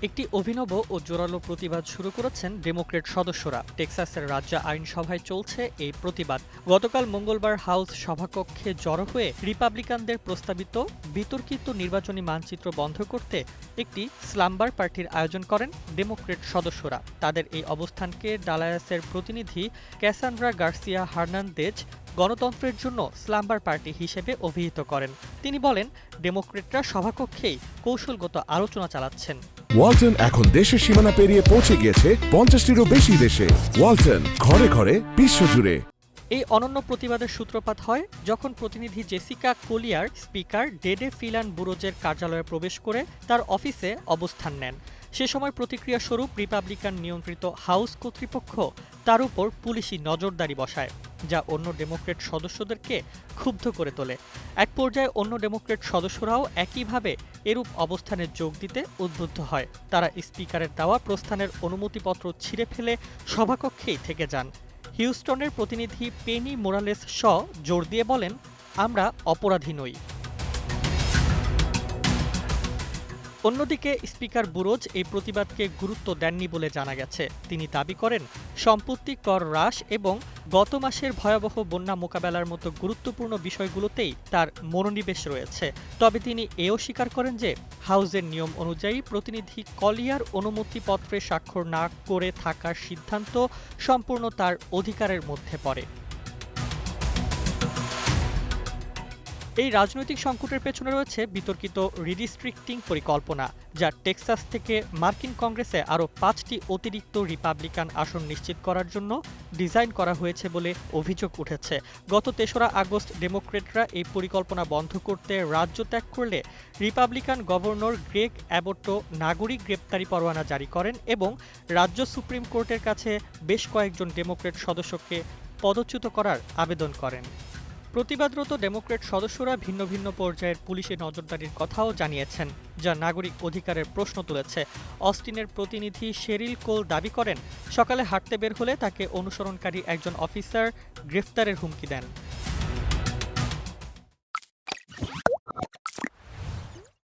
একটি অভিনব ও জোরালো প্রতিবাদ শুরু করেছেন ডেমোক্র্যাট সদস্যরা। টেক্সাসের রাজ্য আইনসভায় চলছে এই প্রতিবাদ। গতকাল মঙ্গলবার হাউস সভাকক্ষে জড়ো হয়ে রিপাবলিকানদের প্রস্তাবিত বিতর্কিত নির্বাচনী মানচিত্র বন্ধ করতে একটি স্লাম্বার পার্টির আয়োজন করেন ডেমোক্র্যাট সদস্যরা। তাদের এই অবস্থানকে ডালায়াসের প্রতিনিধি ক্যাসান্ড্রা গার্সিয়া হার্নান্দেজ গণতন্ত্রের জন্য স্লাম্বার পার্টি হিসেবে অভিহিত করেন। তিনি বলেন, ডেমোক্র্যাটরা সভাকক্ষেই কৌশলগত আলোচনা চালাচ্ছেন। ওয়ালটন এখন দেশের সীমানা পেরিয়ে পৌঁছে গিয়েছে 50টিরও বেশি দেশে। ওয়ালটন, ঘরে ঘরে বিশ্বজুড়ে। এই অনন্য প্রতিবাদের সূত্রপাত হয় যখন প্রতিনিধি জেসিকা কোলিয়ার স্পিকার ডেডে ফিলান বুরোজের কার্যালয়ে প্রবেশ করে তার অফিসে অবস্থান নেন। সে সময় প্রতিক্রিয়া স্বরূপ রিপাবলিকান নিয়ন্ত্রিত হাউস কর্তৃপক্ষ তার উপর পুলিশি নজরদারি বসায়, যা অন্য ডেমোক্র্যাট সদস্যদেরকে ক্ষুব্ধ করে তোলে। এক পর্যায়ে অন্য ডেমোক্র্যাট সদস্যরাও একইভাবে এরূপ অবস্থানে যোগ দিতে উদ্বুদ্ধ হয়। তারা স্পিকারের দেওয়া প্রস্থানের অনুমতিপত্র ছিঁড়ে ফেলে সভাকক্ষেই থেকে যান। হিউস্টনের প্রতিনিধি পেনি মোরালেস শ জোর দিয়ে বলেন, আমরা অপরাধী নই। অন্যদিকে স্পিকার বুরোজ এই প্রতিবাদকে গুরুত্ব দেননি বলে জানা গেছে। তিনি দাবি করেন, সম্পত্তি কর হ্রাস এবং গত মাসের ভয়াবহ বন্যা মোকাবেলার মতো গুরুত্বপূর্ণ বিষয়গুলোতেই তার মনোনিবেশ রয়েছে। তবে তিনি এও স্বীকার করেন যে হাউসের নিয়ম অনুযায়ী প্রতিনিধি কলিয়ার অনুমতিপত্রে স্বাক্ষর না করে থাকার সিদ্ধান্ত সম্পূর্ণ তার অধিকারের মধ্যে পড়ে। এই রাজনৈতিক সংকটের পেছনে রয়েছে বিতর্কিত রিডিস্ট্রিক্টিং পরিকল্পনা, যা টেক্সাস থেকে মার্কিন কংগ্রেসে আরও 5টি অতিরিক্ত রিপাবলিকান আসন নিশ্চিত করার জন্য ডিজাইন করা হয়েছে বলে অভিযোগ উঠেছে। গত ৩রা আগস্ট ডেমোক্র্যাটরা এই পরিকল্পনা বন্ধ করতে রাজ্য ত্যাগ করলে রিপাবলিকান গভর্নর গ্রেগ অ্যাবটো নাগরিক গ্রেপ্তারি পরোয়ানা জারি করেন এবং রাজ্য সুপ্রিম কোর্টের কাছে বেশ কয়েকজন ডেমোক্র্যাট সদস্যকে পদচ্যুত করার আবেদন করেন। প্রতিবাদরত ডেমোক্র্যাট সদস্যরা ভিন্ন ভিন্ন পর্যায়ের পুলিশি নজরদারির কথাও জানিয়েছেন, যা নাগরিক অধিকারের প্রশ্ন তুলেছে। অস্টিনের প্রতিনিধি শেরিল কোল দাবি করেন, সকালে হাঁটতে বের হলে তাকে অনুসরণকারী একজন অফিসার গ্রেফতারের হুমকি দেন।